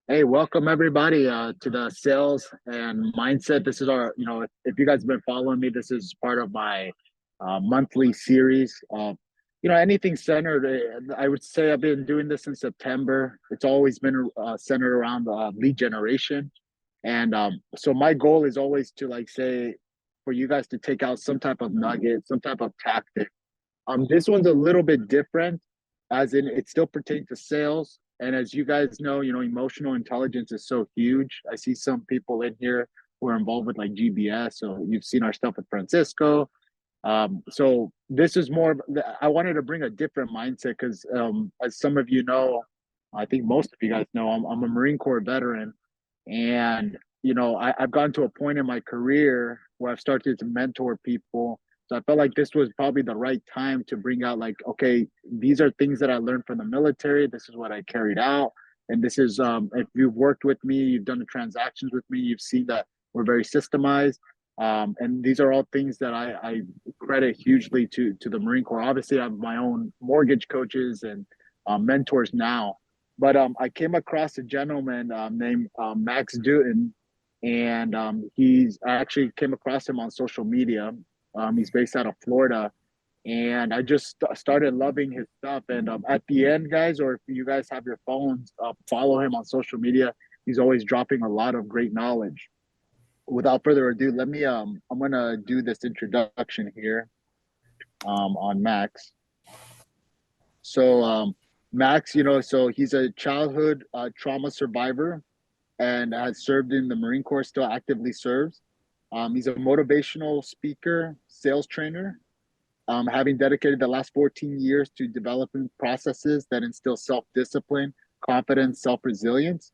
Hey, welcome everybody to the sales and mindset. This is our, if you guys have been following me, this is part of my monthly series. Anything centered. I would say I've been doing this in September. It's always been centered around lead generation, and so my goal is always to like say for you guys to take out some type of nugget, some type of tactic. This one's a little bit different, as in it still pertains to sales. And as you guys know, emotional intelligence is so huge. I see some people in here who are involved with like GBS. So you've seen our stuff with Francisco. So this is more. I wanted to bring a different mindset because, as some of you know, I think most of you guys know, I'm a Marine Corps veteran, and I've gotten to a point in my career where I've started to mentor people. So I felt like this was probably the right time to bring out like, okay, these are things that I learned from the military. This is what I carried out. And this is if you've worked with me, you've done the transactions with me, you've seen that we're very systemized. And these are all things that I credit hugely to the Marine Corps. Obviously, I have my own mortgage coaches and mentors now. But I came across a gentleman named Max Dutton, and I actually came across him on social media. He's based out of Florida, and I just started loving his stuff. And at the end, guys, or if you guys have your phones, follow him on social media. He's always dropping a lot of great knowledge. Without further ado, let me I'm gonna do this introduction here on Max. So Max, so he's a childhood trauma survivor and has served in the Marine Corps, still actively serves. He's a motivational speaker, sales trainer, having dedicated the last 14 years to developing processes that instill self-discipline, confidence, self-resilience.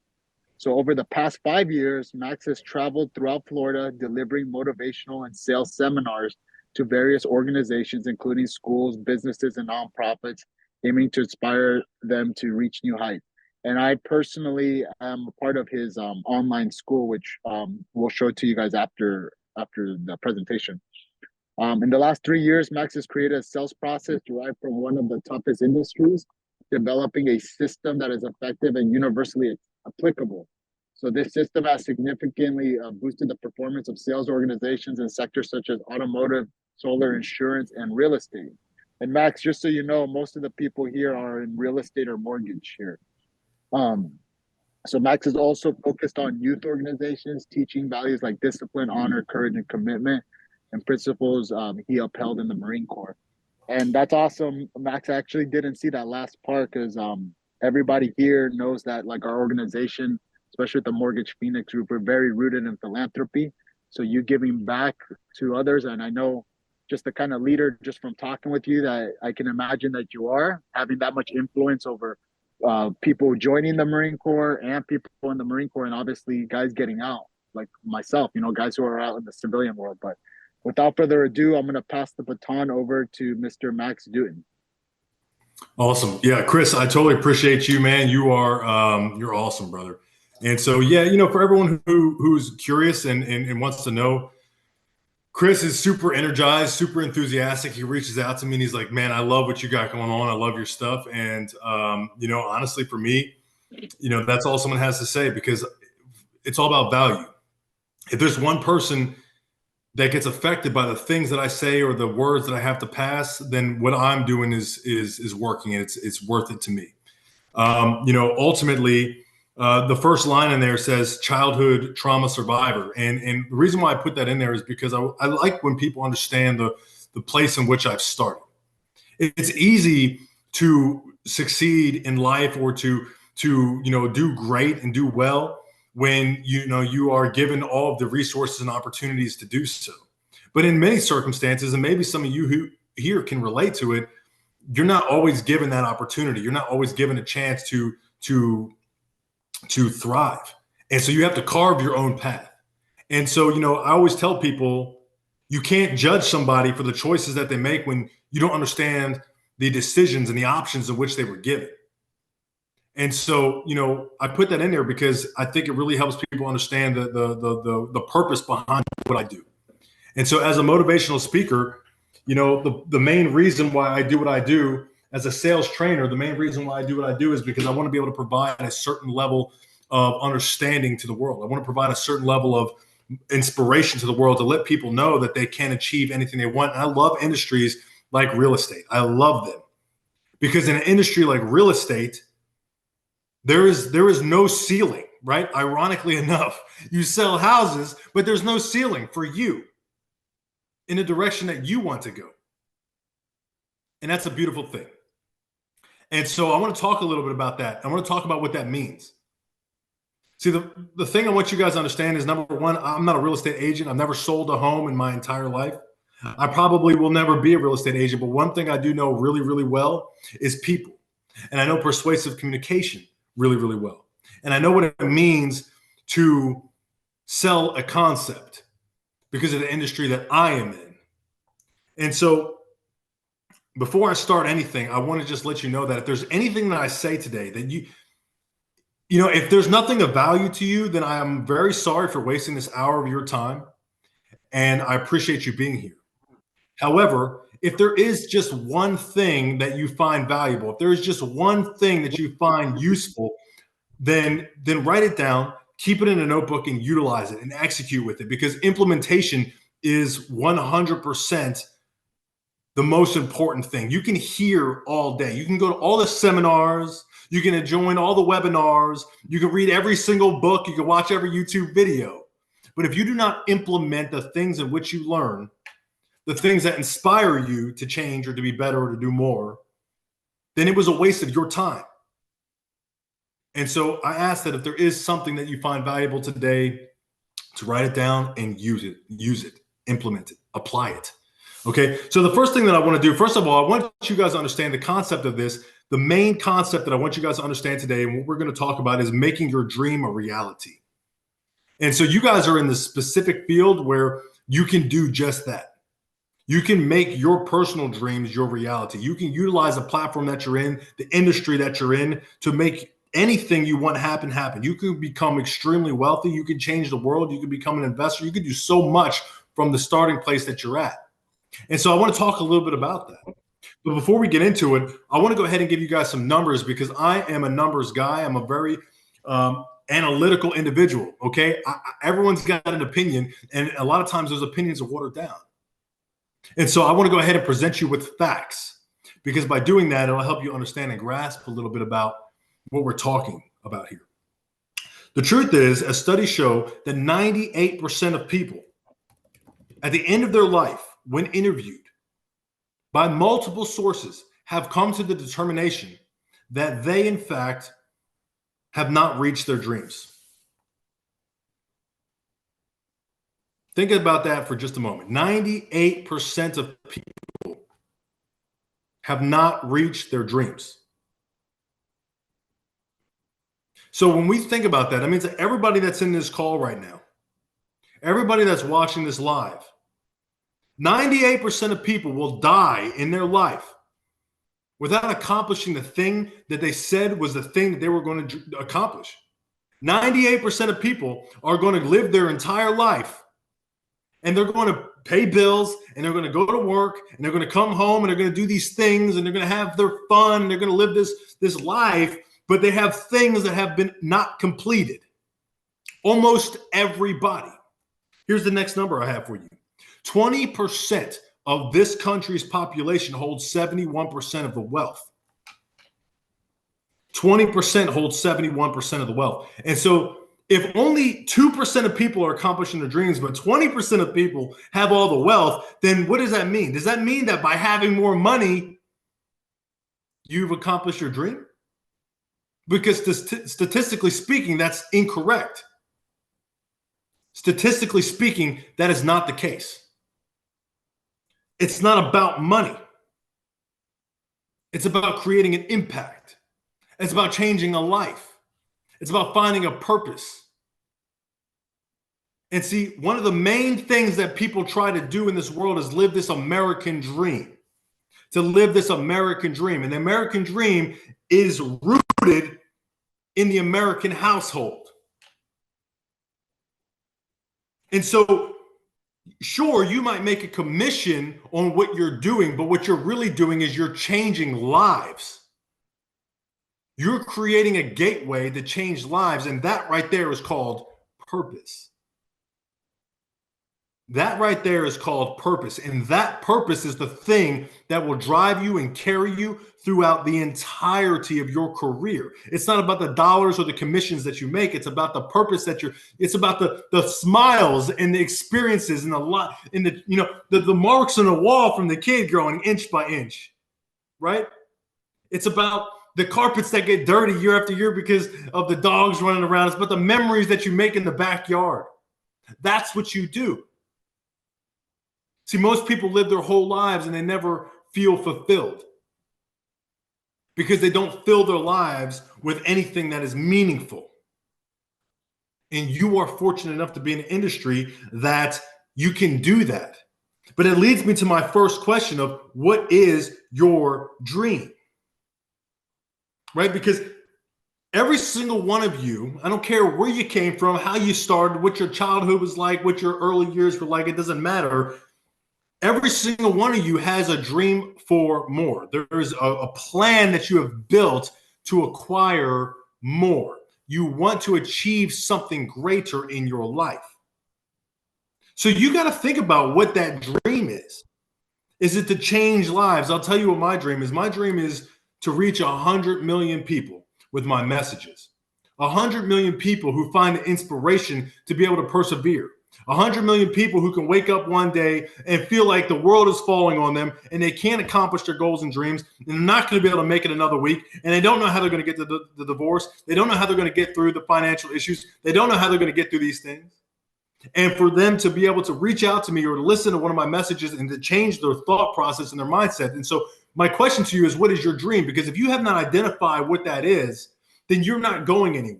So over the past 5 years, Max has traveled throughout Florida, delivering motivational and sales seminars to various organizations, including schools, businesses, and nonprofits, aiming to inspire them to reach new heights. And I personally am a part of his online school, which we'll show to you guys after the presentation. In the last 3 years, Max has created a sales process derived from one of the toughest industries, developing a system that is effective and universally applicable. So this system has significantly boosted the performance of sales organizations in sectors such as automotive, solar, insurance, and real estate. And Max, just so you know, most of the people here are in real estate or mortgage here. Um, so Max is also focused on youth organizations, teaching values like discipline, honor, courage, and commitment, and principles he upheld in the Marine Corps. And that's awesome. Max actually didn't see that last part because everybody here knows that like our organization, especially with the Mortgage Phoenix Group, we're very rooted in philanthropy. So you giving back to others, and I know just the kind of leader, just from talking with you, that I can imagine that you are having that much influence over people joining the Marine Corps and people in the Marine Corps, and obviously guys getting out, like myself, guys who are out in the civilian world. But without further ado, I'm going to pass the baton over to Mr. Max Dutton. Awesome. Yeah, Cris, I totally appreciate you, man. You're awesome, brother. And so, yeah, for everyone who's curious and wants to know, Cris is super energized, super enthusiastic. He reaches out to me and he's like, man, I love what you got going on. I love your stuff. And, honestly, for me, that's all someone has to say, because it's all about value. If there's one person that gets affected by the things that I say or the words that I have to pass, then what I'm doing is working, and it's worth it to me. Ultimately, the first line in there says childhood trauma survivor. And the reason why I put that in there is because I like when people understand the place in which I've started. It's easy to succeed in life or to do great and do well when you are given all of the resources and opportunities to do so. But in many circumstances, and maybe some of you who here can relate to it, you're not always given that opportunity. You're not always given a chance to thrive. And so you have to carve your own path. And so, I always tell people, you can't judge somebody for the choices that they make when you don't understand the decisions and the options in which they were given. And so, I put that in there because I think it really helps people understand the purpose behind what I do. And so as a motivational speaker, the main reason why I do what I do as a sales trainer, the main reason why I do what I do is because I want to be able to provide a certain level of understanding to the world. I want to provide a certain level of inspiration to the world to let people know that they can achieve anything they want. And I love industries like real estate. I love them because in an industry like real estate, there is no ceiling, right? Ironically enough, you sell houses, but there's no ceiling for you in the direction that you want to go. And that's a beautiful thing. And so I want to talk a little bit about that. I want to talk about what that means. See, the thing I want you guys to understand is, number one, I'm not a real estate agent. I've never sold a home in my entire life. I probably will never be a real estate agent. But one thing I do know really, really well is people. And I know persuasive communication really, really well. And I know what it means to sell a concept because of the industry that I am in. And so before I start anything, I want to just let you know that if there's anything that I say today that if there's nothing of value to you, then I am very sorry for wasting this hour of your time. And I appreciate you being here. However, if there is just one thing that you find valuable, if there is just one thing that you find useful, then write it down, keep it in a notebook, and utilize it and execute with it, because implementation is 100% the most important thing. You can hear all day. You can go to all the seminars. You can join all the webinars. You can read every single book. You can watch every YouTube video. But if you do not implement the things in which you learn, the things that inspire you to change or to be better or to do more, then it was a waste of your time. And so I ask that if there is something that you find valuable today, to write it down and use it, implement it, apply it. Okay, so the first thing that I want to do, first of all, I want you guys to understand the concept of this. The main concept that I want you guys to understand today, and what we're going to talk about, is making your dream a reality. And so you guys are in the specific field where you can do just that. You can make your personal dreams your reality. You can utilize the platform that you're in, the industry that you're in, to make anything you want happen. You can become extremely wealthy. You can change the world. You can become an investor. You can do so much from the starting place that you're at. And so I want to talk a little bit about that. But before we get into it, I want to go ahead and give you guys some numbers, because I am a numbers guy. I'm a very analytical individual. Okay. Everyone's got an opinion, and a lot of times those opinions are watered down. And so I want to go ahead and present you with facts, because by doing that, it'll help you understand and grasp a little bit about what we're talking about here. The truth is, as studies show, that 98% of people at the end of their life, when interviewed by multiple sources, have come to the determination that they, in fact, have not reached their dreams. Think about that for just a moment. 98% of people have not reached their dreams. So when we think about that, that means that everybody that's in this call right now, everybody that's watching this live, 98% of people will die in their life without accomplishing the thing that they said was the thing that they were going to accomplish. 98% of people are going to live their entire life, and they're going to pay bills, and they're going to go to work, and they're going to come home, and they're going to do these things, and they're going to have their fun, and they're going to live this life, but they have things that have been not completed. Almost everybody. Here's the next number I have for you. 20% of this country's population holds 71% of the wealth. 20% holds 71% of the wealth. And so if only 2% of people are accomplishing their dreams, but 20% of people have all the wealth, then what does that mean? Does that mean that by having more money, you've accomplished your dream? Because statistically speaking, that's incorrect. Statistically speaking, that is not the case. It's not about money. It's about creating an impact. It's about changing a life. It's about finding a purpose. And see, one of the main things that people try to do in this world is live this American dream. To live this American dream. And the American dream is rooted in the American household. And so, sure, you might make a commission on what you're doing, but what you're really doing is you're changing lives. You're creating a gateway to change lives, and that right there is called purpose. That right there is called purpose. And that purpose is the thing that will drive you and carry you throughout the entirety of your career. It's not about the dollars or the commissions that you make. It's about the purpose that it's about the smiles and the experiences and the marks on the wall from the kid growing inch by inch, right? It's about the carpets that get dirty year after year because of the dogs running around. It's about the memories that you make in the backyard. That's what you do. See, most people live their whole lives and they never feel fulfilled because they don't fill their lives with anything that is meaningful. And you are fortunate enough to be in an industry that you can do that. But it leads me to my first question of what is your dream? Right? Because every single one of you, I don't care where you came from, how you started, what your childhood was like, what your early years were like, it doesn't matter. Every single one of you has a dream for more. There is a plan that you have built to acquire more. You want to achieve something greater in your life. So you got to think about what that dream is. Is it to change lives? I'll tell you what my dream is. My dream is to reach 100 million people with my messages. 100 million people who find the inspiration to be able to persevere. 100 million people who can wake up one day and feel like the world is falling on them and they can't accomplish their goals and dreams and they're not going to be able to make it another week and they don't know how they're going to get to the divorce. They don't know how they're going to get through the financial issues. They don't know how they're going to get through these things. And for them to be able to reach out to me or to listen to one of my messages and to change their thought process and their mindset. And so my question to you is, what is your dream? Because if you have not identified what that is, then you're not going anywhere.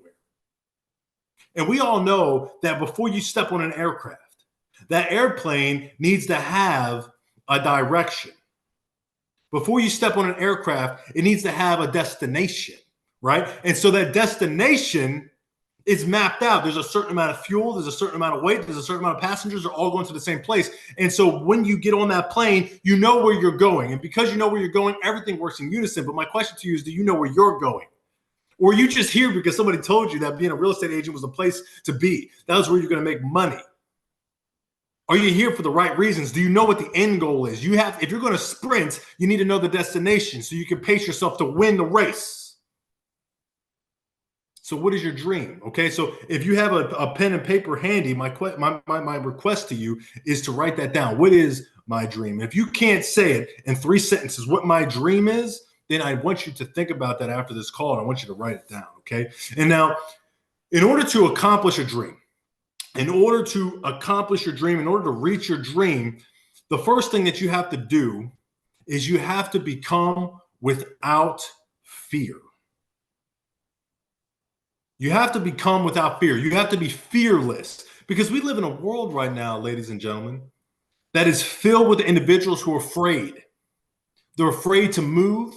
And we all know that before you step on an aircraft, that airplane needs to have a direction. Before you step on an aircraft, it needs to have a destination, right? And so that destination is mapped out. There's a certain amount of fuel, there's a certain amount of weight, there's a certain amount of passengers, they're all going to the same place. And so when you get on that plane, you know where you're going. And because you know where you're going, everything works in unison. But my question to you is, do you know where you're going? Or are you just here because somebody told you that being a real estate agent was the place to be? That was where you're going to make money. Are you here for the right reasons? Do you know what the end goal is? If you're going to sprint, you need to know the destination so you can pace yourself to win the race. So what is your dream? Okay, so if you have a pen and paper handy, my request to you is to write that down. What is my dream? If you can't say it in 3 sentences, what my dream is, then I want you to think about that after this call, and I want you to write it down, okay? And now, in order to accomplish a dream, in order to reach your dream, the first thing that you have to do is you have to become without fear. You have to become without fear. You have to be fearless, because we live in a world right now, ladies and gentlemen, that is filled with individuals who are afraid. They're afraid to move.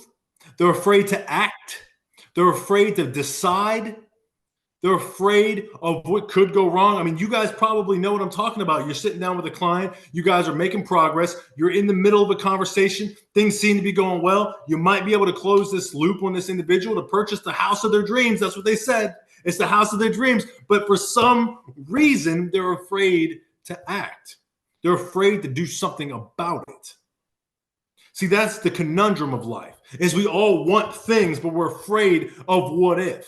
They're afraid to act. They're afraid to decide. They're afraid of what could go wrong. I mean, you guys probably know what I'm talking about. You're sitting down with a client. You guys are making progress. You're in the middle of a conversation. Things seem to be going well. You might be able to close this loop on this individual to purchase the house of their dreams. That's what they said. It's the house of their dreams. But for some reason, they're afraid to act. They're afraid to do something about it. See, that's the conundrum of life, is we all want things, but we're afraid of what if.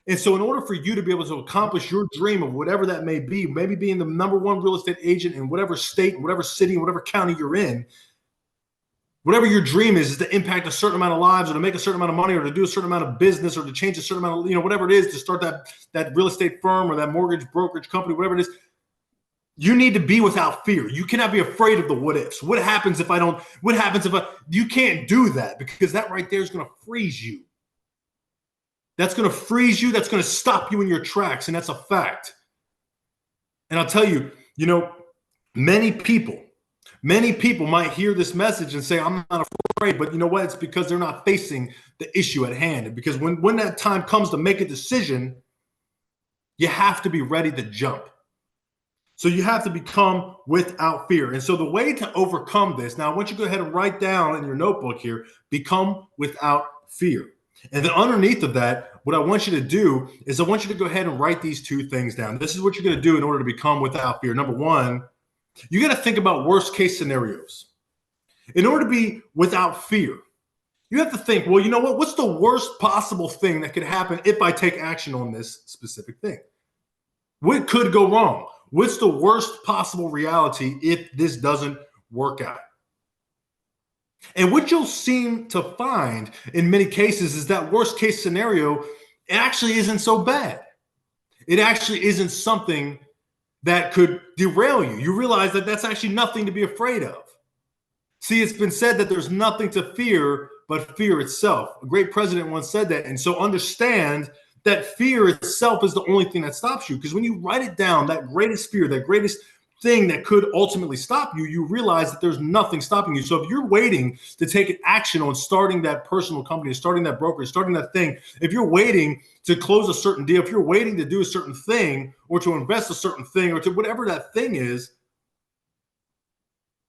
And so in order for you to be able to accomplish your dream of whatever that may be, maybe being the #1 real estate agent in whatever state, whatever city, whatever county you're in, whatever your dream is to impact a certain amount of lives or to make a certain amount of money or to do a certain amount of business or to change a certain amount of, whatever it is, to start that real estate firm or that mortgage brokerage company, whatever it is, you need to be without fear. You cannot be afraid of the what ifs. What happens if I don't? What happens if you can't do that, because that right there is going to freeze you. That's going to freeze you. That's going to stop you in your tracks. And that's a fact. And I'll tell you, many people might hear this message and say, I'm not afraid, but you know what? It's because they're not facing the issue at hand. And because when that time comes to make a decision, you have to be ready to jump. So you have to become without fear. And so the way to overcome this, now I want you to go ahead and write down in your notebook here, become without fear. And then underneath of that, what I want you to do is I want you to go ahead and write these two things down. This is what you're going to do in order to become without fear. Number one, you got to think about worst case scenarios. In order to be without fear, you have to think, well, you know what? What's the worst possible thing that could happen if I take action on this specific thing? What could go wrong? What's the worst possible reality if this doesn't work out? And what you'll seem to find in many cases is that worst case scenario, it actually isn't so bad. It actually isn't something that could derail you. You realize that that's actually nothing to be afraid of. See, it's been said that there's nothing to fear but fear itself. A great president once said that. And so understand that fear itself is the only thing that stops you. Because when you write it down, that greatest fear, that greatest thing that could ultimately stop you, you realize that there's nothing stopping you. So if you're waiting to take action on starting that personal company, starting that brokerage, starting that thing, if you're waiting to close a certain deal, if you're waiting to do a certain thing or to invest a certain thing or to whatever that thing is,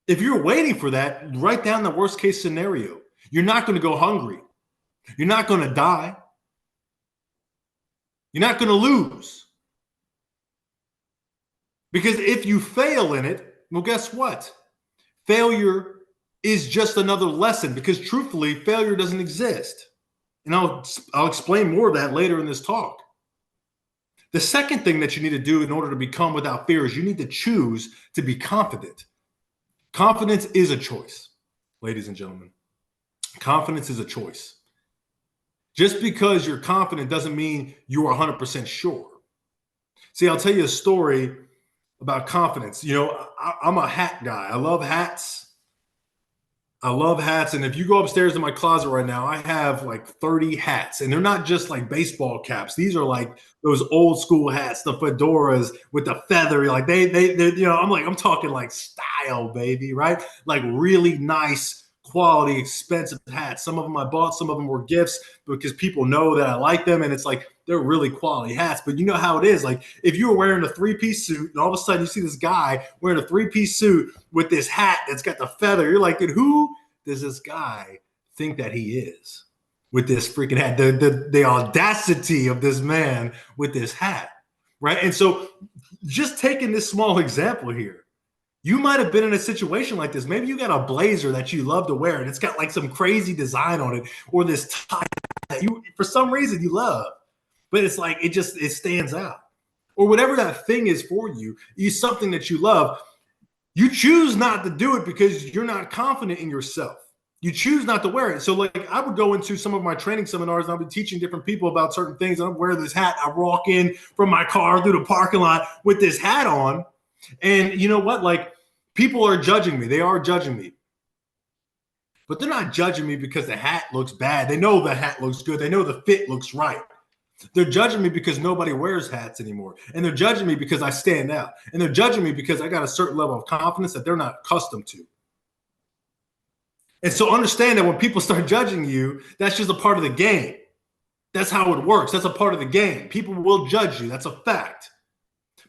if you're waiting for that, write down the worst case scenario. You're not going to go hungry. You're not going to die. You're not going to lose. Because if you fail in it, well, guess what? Failure is just another lesson, because truthfully, failure doesn't exist. And I'll explain more of that later in this talk. The second thing that you need to do in order to become without fear is you need to choose to be confident. Confidence is a choice, ladies and gentlemen. Confidence is a choice. Just because you're confident doesn't mean you are 100% sure. See, I'll tell you a story about confidence. You know, I'm a hat guy. I love hats. And if you go upstairs in my closet right now, I have like 30 hats, and they're not just like baseball caps. These are like those old school hats, the fedoras with the feather. Like they you know, I'm talking like style, baby, right? Like really nice quality, expensive hats. Some of them I bought, some of them were gifts because people know that I like them. And it's like, they're really quality hats. But you know how it is. Like if you were wearing a 3-piece suit and all of a sudden you see this guy wearing a 3-piece suit with this hat that's got the feather, you're like, dude, who does this guy think that he is with this freaking hat? The audacity of this man with this hat, right? And so just taking this small example here, you might have been in a situation like this. Maybe you got a blazer that you love to wear and it's got like some crazy design on it, or this tie that you, for some reason, you love, but it's like, it stands out, or whatever that thing is for you, is something that you love. You choose not to do it because you're not confident in yourself. You choose not to wear it. So like I would go into some of my training seminars and I'll be teaching different people about certain things. And I'm wearing this hat. I walk in from my car through the parking lot with this hat on. And you know what? Like people are judging me. They are judging me. But they're not judging me because the hat looks bad. They know the hat looks good. They know the fit looks right. They're judging me because nobody wears hats anymore. And they're judging me because I stand out. And they're judging me because I got a certain level of confidence that they're not accustomed to. And so understand that when people start judging you, that's just a part of the game. That's how it works. That's a part of the game. People will judge you. That's a fact.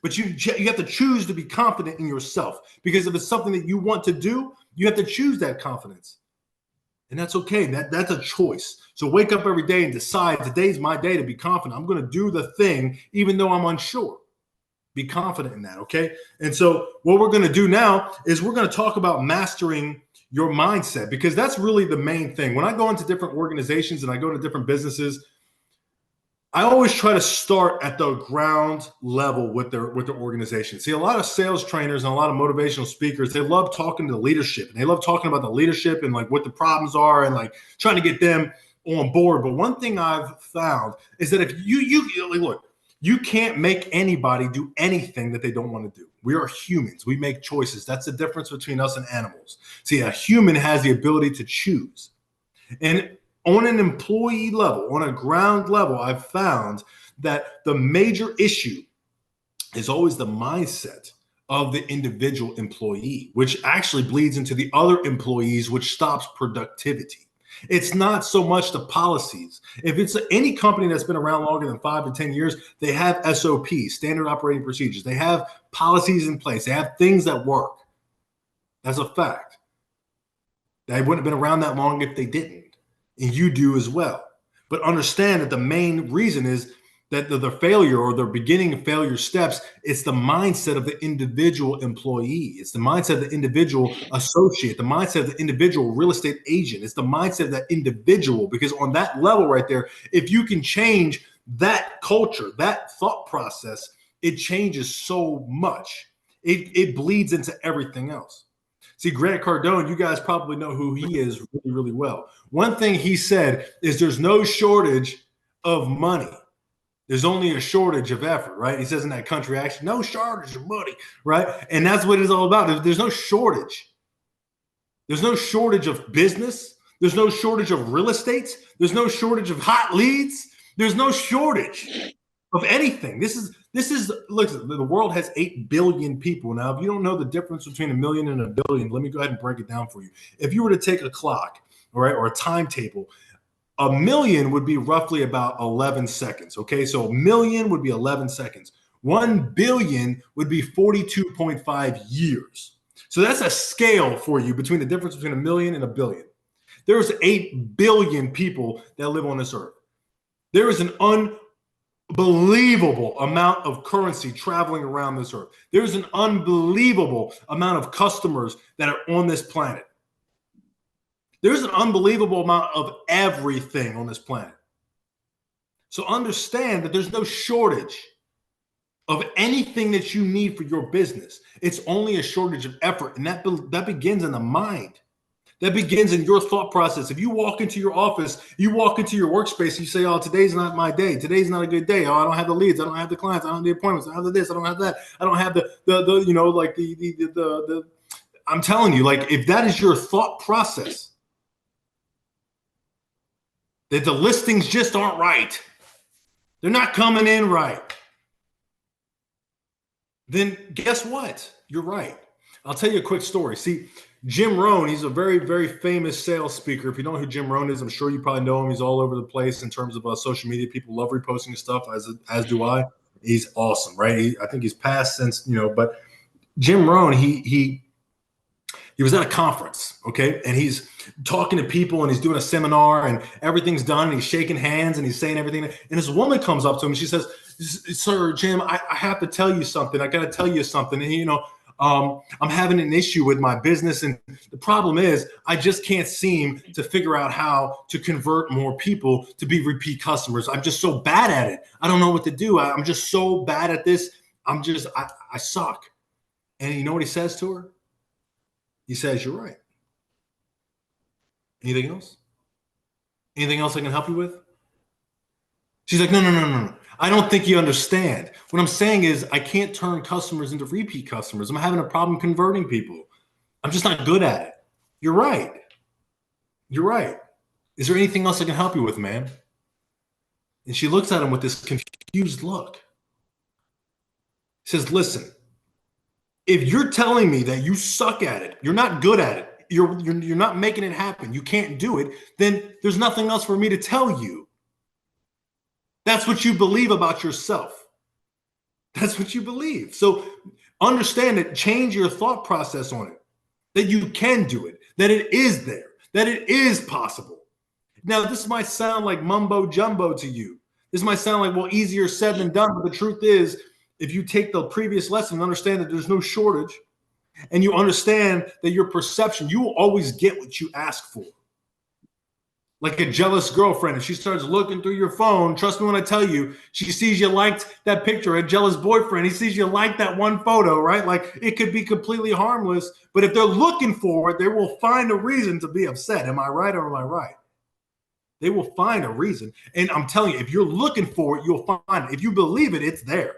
But you have to choose to be confident in yourself, because if it's something that you want to do, you have to choose that confidence. And that's okay. That's a choice. So wake up every day and decide, today's my day to be confident. I'm going to do the thing even though I'm unsure. Be confident in that, okay? And so what we're going to do now is we're going to talk about mastering your mindset, because that's really the main thing. When I go into different organizations and I go to different businesses, I always try to start at the ground level with their organization. See, a lot of sales trainers and a lot of motivational speakers, they love talking to the leadership, and they love talking about the leadership and like what the problems are and like trying to get them on board. But one thing I've found is that if you look, you can't make anybody do anything that they don't want to do. We are humans. We make choices. That's the difference between us and animals. See, a human has the ability to choose. And on an employee level, on a ground level, I've found that the major issue is always the mindset of the individual employee, which actually bleeds into the other employees, which stops productivity. It's not so much the policies. If it's any company that's been around longer than 5 to 10 years, they have SOPs, standard operating procedures. They have policies in place. They have things that work. That's a fact. They wouldn't have been around that long if they didn't. And you do as well. But understand that the main reason is that the failure or the beginning failure steps, it's the mindset of the individual employee. It's the mindset of the individual associate, the mindset of the individual real estate agent. It's the mindset of that individual, because on that level right there, if you can change that culture, that thought process, it changes so much. It bleeds into everything else. See, Grant Cardone, you guys probably know who he is really, really well. One thing he said is there's no shortage of money. There's only a shortage of effort, right? He says in that country accent, no shortage of money, right? And that's what it's all about. There's no shortage. There's no shortage of business. There's no shortage of real estate. There's no shortage of hot leads. There's no shortage of anything. This is look, the world has 8 billion people. Now, if you don't know the difference between a million and a billion, let me go ahead and break it down for you. If you were to take a clock, all right, or a timetable, a million would be roughly about 11 seconds. Okay, so a million would be 11 seconds. 1 billion would be 42.5 years. So that's a scale for you between the difference between a million and a billion. There's 8 billion people that live on this earth. There is an unbelievable amount of currency traveling around this earth. There's an unbelievable amount of customers that are on this planet. There's an unbelievable amount of everything on this planet. So understand that there's no shortage of anything that you need for your business. It's only a shortage of effort. And that begins in the mind. That begins in your thought process. If you walk into your office, you walk into your workspace, you say, oh, today's not my day. Today's not a good day. Oh, I don't have the leads. I don't have the clients. I don't have the appointments. I don't have this. I don't have that. I don't have I'm telling you, like, if that is your thought process, that the listings just aren't right, they're not coming in right, then guess what? You're right. I'll tell you a quick story. See, Jim Rohn, he's a very, very famous sales speaker. If you don't know who Jim Rohn is, I'm sure you probably know him. He's all over the place in terms of social media. People love reposting his stuff, as do I. He's awesome, right? I think he's passed since, but Jim Rohn, he was at a conference, okay? And he's talking to people and he's doing a seminar and everything's done and he's shaking hands and he's saying everything. And this woman comes up to him and she says, Sir Jim, I have to tell you something. I got to tell you something. And, I'm having an issue with my business. And the problem is I just can't seem to figure out how to convert more people to be repeat customers. I'm just so bad at it. I don't know what to do. I'm just so bad at this. I suck. And you know what he says to her? He says, you're right. Anything else? Anything else I can help you with? She's like, no. I don't think you understand. What I'm saying is I can't turn customers into repeat customers. I'm having a problem converting people. I'm just not good at it. You're right. You're right. Is there anything else I can help you with, ma'am? And she looks at him with this confused look. She says, listen, if you're telling me that you suck at it, you're not good at it, you're not making it happen, you can't do it, then there's nothing else for me to tell you. That's what you believe about yourself. That's what you believe. So understand it, change your thought process on it, that you can do it, that it is there, that it is possible. Now, this might sound like mumbo jumbo to you. This might sound like, well, easier said than done, but the truth is, if you take the previous lesson and understand that there's no shortage, and you understand that your perception, you will always get what you ask for. Like a jealous girlfriend, if she starts looking through your phone, trust me when I tell you, she sees you liked that picture. A jealous boyfriend, he sees you like that one photo, right? Like, it could be completely harmless, but if they're looking for it, they will find a reason to be upset. Am I right or am I right? They will find a reason. And I'm telling you, if you're looking for it, you'll find it. If you believe it, it's there.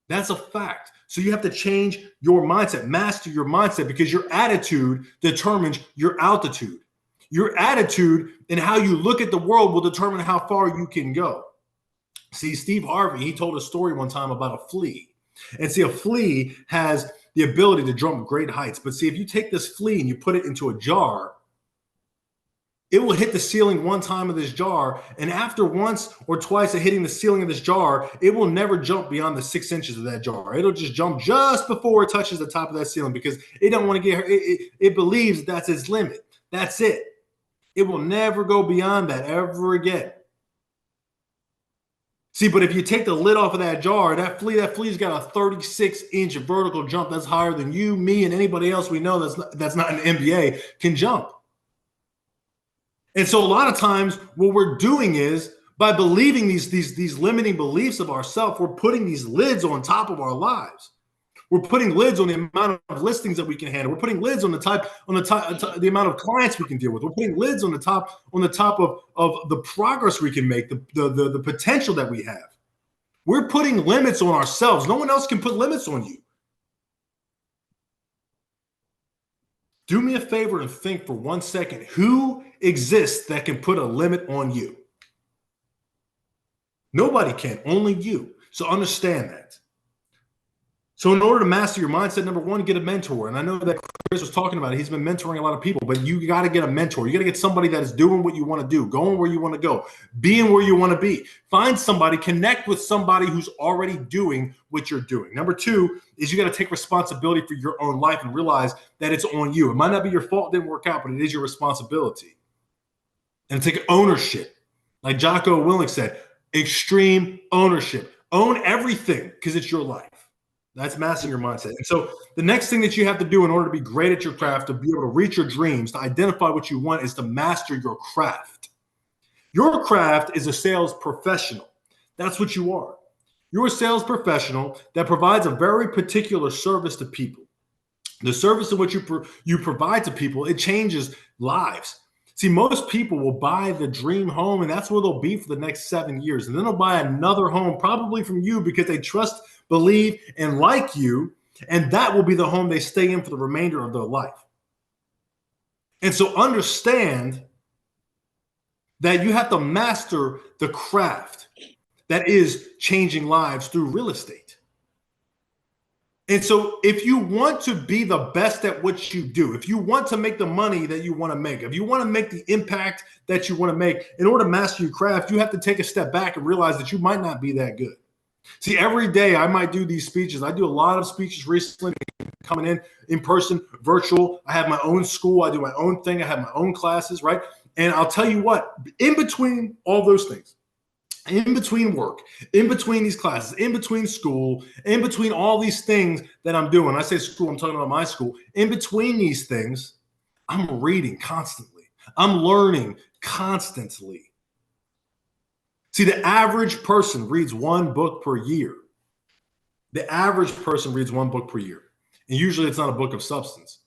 That's a fact. So you have to change your mindset, master your mindset, because your attitude determines your altitude. Your attitude and how you look at the world will determine how far you can go. See, Steve Harvey, he told a story one time about a flea. And see, a flea has the ability to jump great heights. But see, if you take this flea and you put it into a jar, it will hit the ceiling one time of this jar. And after once or twice of hitting the ceiling of this jar, it will never jump beyond the 6 inches of that jar. It'll just jump just before it touches the top of that ceiling because it don't want to get hurt. It believes that's its limit. That's it. It will never go beyond that ever again. See, but if you take the lid off of that jar, that flea's got a 36-inch vertical jump that's higher than you, me, and anybody else we know that's not an NBA can jump. And so a lot of times what we're doing is by believing these limiting beliefs of ourselves, we're putting these lids on top of our lives. We're putting lids on the amount of listings that we can handle. We're putting lids on the amount of clients we can deal with. We're putting lids on the top of the progress we can make, the potential that we have. We're putting limits on ourselves. No one else can put limits on you. Do me a favor and think for 1 second, who exists that can put a limit on you? Nobody can, only you. So understand that. So in order to master your mindset, number one, get a mentor. And I know that Cris was talking about it. He's been mentoring a lot of people, but you got to get a mentor. You got to get somebody that is doing what you want to do, going where you want to go, being where you want to be. Find somebody, connect with somebody who's already doing what you're doing. Number two is you got to take responsibility for your own life and realize that it's on you. It might not be your fault it didn't work out, but it is your responsibility. And take ownership. Like Jocko Willink said, extreme ownership. Own everything because it's your life. That's mastering your mindset. And so the next thing that you have to do in order to be great at your craft, to be able to reach your dreams, to identify what you want, is to master your craft. Your craft is a sales professional. That's what you are. You're a sales professional that provides a very particular service to people. The service in which you provide to people, it changes lives. See, most people will buy the dream home, and that's where they'll be for the next 7 years. And then they'll buy another home, probably from you, because they trust, believe, and like you, and that will be the home they stay in for the remainder of their life. And so understand that you have to master the craft that is changing lives through real estate. And so if you want to be the best at what you do, if you want to make the money that you want to make, if you want to make the impact that you want to make, in order to master your craft, you have to take a step back and realize that you might not be that good. See, every day I might do these speeches. I do a lot of speeches recently, coming in person, virtual. I have my own school. I do my own thing. I have my own classes, right? And I'll tell you what, in between all those things, in between work, in between these classes, in between school, in between all these things that I'm doing, I say school, I'm talking about my school. In between these things, I'm reading constantly. I'm learning constantly. See, the average person reads one book per year. The average person reads one book per year. And usually it's not a book of substance.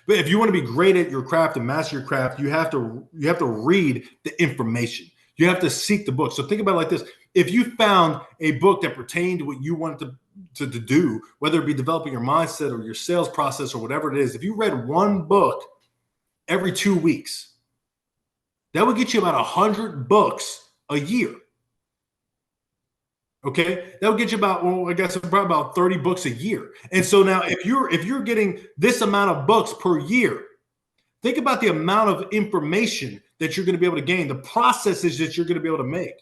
But if you want to be great at your craft and master your craft, you have to read the information. You have to seek the book. So think about it like this. If you found a book that pertained to what you wanted to do, whether it be developing your mindset or your sales process or whatever it is, if you read one book every 2 weeks, that would get you about 100 books a year. Okay, that would get you about, well, I guess about 30 books a year. And so now if you're getting this amount of books per year, think about the amount of information that you're going to be able to gain, the processes that you're going to be able to make,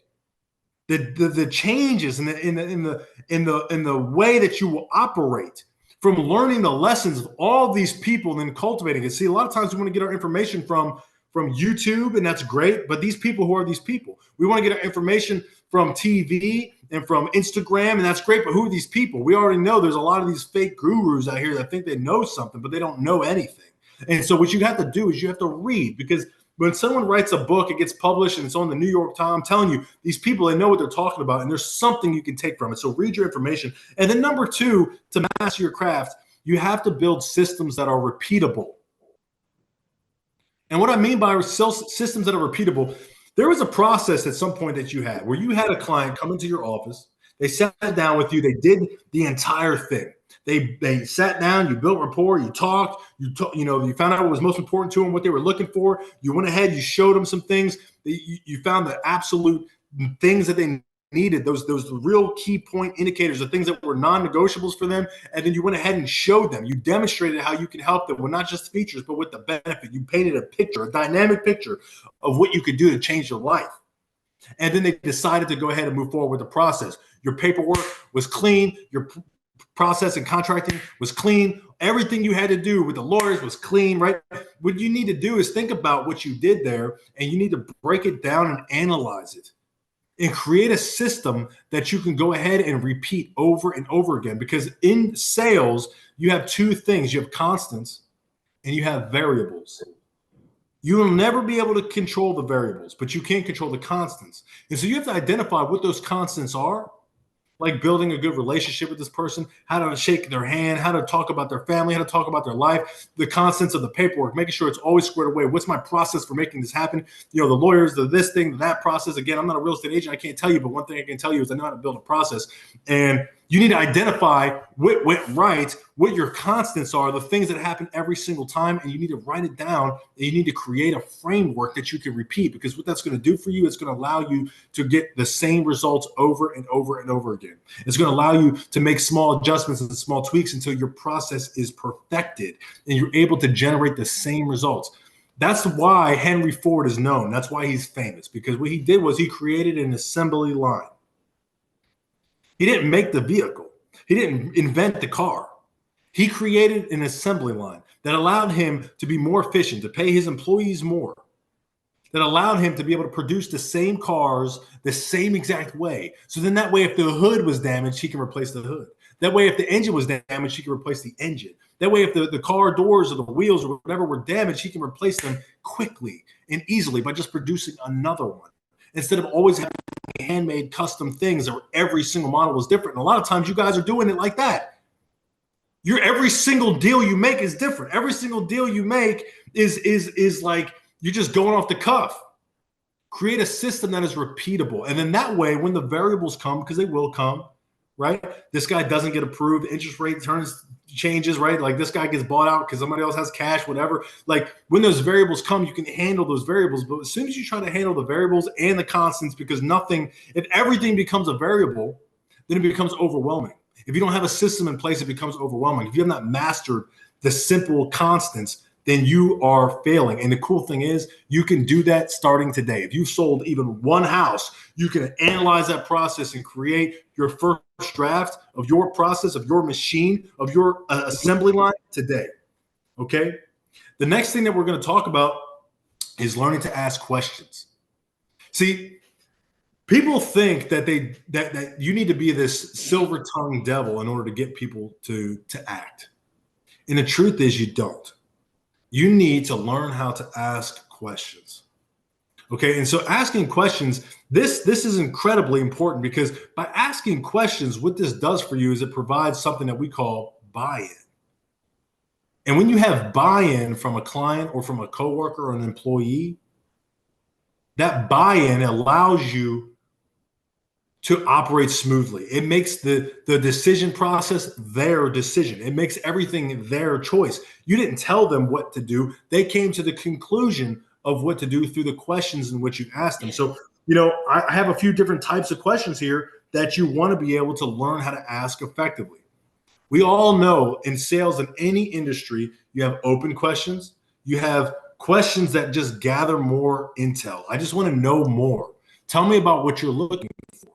the changes in the way that you will operate from learning the lessons of all these people and then cultivating it. See, a lot of times we want to get our information from YouTube, and that's great. But these people, who are these people? We want to get our information from TV and from Instagram, and that's great. But who are these people? We already know there's a lot of these fake gurus out here that think they know something, but they don't know anything. And so what you have to do is you have to read, because when someone writes a book, it gets published and it's on the New York Times. I'm telling you, these people, they know what they're talking about, and there's something you can take from it. So read your information. And then number two, to master your craft, you have to build systems that are repeatable. And what I mean by systems that are repeatable, there was a process at some point that you had where you had a client come into your office. They sat down with you. They did the entire thing. They sat down, you built rapport, you talked, you found out what was most important to them, what they were looking for. You went ahead, you showed them some things. You found the absolute things that they needed, those real key point indicators, the things that were non-negotiables for them. And then you went ahead and showed them. You demonstrated how you could help them with not just features, but with the benefit. You painted a picture, a dynamic picture of what you could do to change your life. And then they decided to go ahead and move forward with the process. Your paperwork was clean. Your process and contracting was clean. Everything you had to do with the lawyers was clean, right? what you need to do is think about what you did there, and you need to break it down and analyze it and create a system that you can go ahead and repeat over and over again. Because in sales, you have two things. You have constants and you have variables. You will never be able to control the variables, but you can control the constants. And so you have to identify what those constants are, like building a good relationship with this person, how to shake their hand, how to talk about their family, how to talk about their life, the constants of the paperwork, making sure it's always squared away. What's my process for making this happen? You know, the lawyers, the this thing, that process. Again, I'm not a real estate agent. I can't tell you, but one thing I can tell you is I know how to build a process. And you need to identify what went right, what your constants are, the things that happen every single time, and you need to write it down, and you need to create a framework that you can repeat, because what that's going to do for you, it's going to allow you to get the same results over and over and over again. It's going to allow you to make small adjustments and small tweaks until your process is perfected and you're able to generate the same results. That's why Henry Ford is known. That's why he's famous, because what he did was he created an assembly line. He didn't make the vehicle. He didn't invent the car. He created an assembly line that allowed him to be more efficient, to pay his employees more, that allowed him to be able to produce the same cars the same exact way. So then that way, if the hood was damaged, he can replace the hood. That way, if the engine was damaged, he can replace the engine. That way, if the car doors or the wheels or whatever were damaged, he can replace them quickly and easily by just producing another one, instead of always having handmade custom things where every single model was different. And a lot of times you guys are doing it like that. Every single deal you make is different. Every single deal you make is like you're just going off the cuff. Create a system that is repeatable. And then that way, when the variables come, because they will come, right? This guy doesn't get approved. The interest rate changes, right? Like this guy gets bought out because somebody else has cash, whatever. Like when those variables come, you can handle those variables. But as soon as you try to handle the variables and the constants, because if everything becomes a variable, then it becomes overwhelming. If you don't have a system in place, it becomes overwhelming. If you have not mastered the simple constants, then you are failing. And the cool thing is you can do that starting today. If you've sold even one house, you can analyze that process and create your first draft of your process, of your machine, of your assembly line today. Okay. The next thing that we're going to talk about is learning to ask questions. See, people think that that you need to be this silver-tongued devil in order to get people to act. And the truth is you don't. You need to learn how to ask questions. Okay, and so asking questions, this is incredibly important, because by asking questions, what this does for you is it provides something that we call buy-in. And when you have buy-in from a client or from a coworker or an employee, that buy-in allows you to operate smoothly. It makes the decision process their decision. It makes everything their choice. You didn't tell them what to do. They came to the conclusion of what to do through the questions in which you asked them. So, I have a few different types of questions here that you want to be able to learn how to ask effectively. We all know in sales, in any industry, you have open questions. You have questions that just gather more intel. I just want to know more. Tell me about what you're looking for.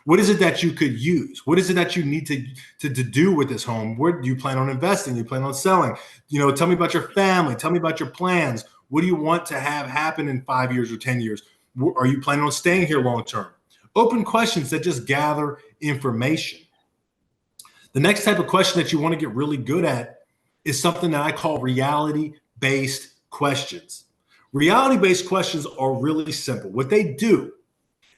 What is it that you could use? What is it that you need to do with this home? Where do you plan on investing? Do you plan on selling? Tell me about your family. Tell me about your plans. What do you want to have happen in 5 years or 10 years? Are you planning on staying here long term? Open questions that just gather information. The next type of question that you want to get really good at is something that I call reality-based questions. Reality-based questions are really simple. What they do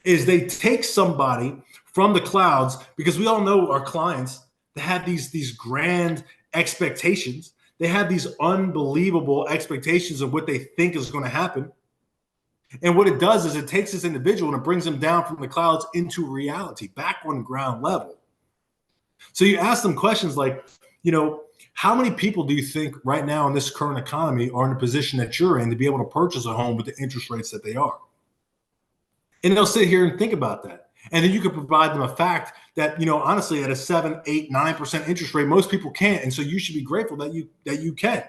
is they take somebody from the clouds, because we all know our clients, they have these grand expectations. They have these unbelievable expectations of what they think is going to happen. And what it does is it takes this individual and it brings them down from the clouds into reality, back on ground level. So you ask them questions like, how many people do you think right now in this current economy are in the position that you're in to be able to purchase a home with the interest rates that they are? And they'll sit here and think about that. And then you could provide them a fact that, honestly, at a 7, 8, 9% interest rate, most people can't. And so you should be grateful that you can.